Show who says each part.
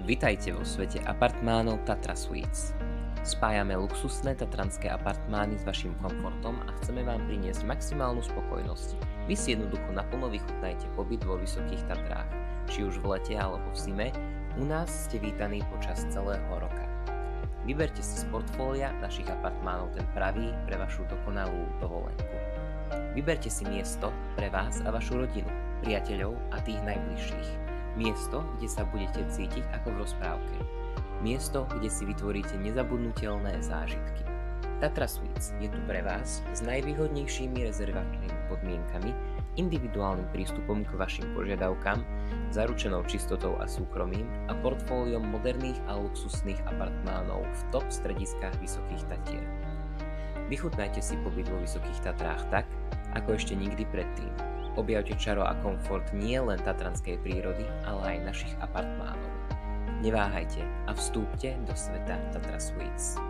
Speaker 1: Vitajte vo svete apartmánov Tatra Suites. Spájame luxusné tatranské apartmány s vašim komfortom a chceme vám priniesť maximálnu spokojnosť. Vy si jednoducho naplno vychutnajte pobyt vo Vysokých Tatrách. Či už v lete alebo v zime, u nás ste vítaní počas celého roka. Vyberte si z portfólia našich apartmánov ten pravý pre vašu dokonalú dovolenku. Vyberte si miesto pre vás a vašu rodinu, priateľov a tých najbližších. Miesto, kde sa budete cítiť ako v rozprávke. Miesto, kde si vytvoríte nezabudnutelné zážitky. Tatra Suites je tu pre vás s najvýhodnejšími rezervačnými podmienkami, individuálnym prístupom k vašim požiadavkám, zaručenou čistotou a súkromím a portfóliom moderných a luxusných apartmánov v top strediskách Vysokých Tatier. Vychutnajte si pobyt vo Vysokých Tatrách tak, ako ešte nikdy predtým. Objavte čaro a komfort nie len tatranskej prírody, ale aj našich apartmánov. Neváhajte a vstúpte do sveta Tatra Suites.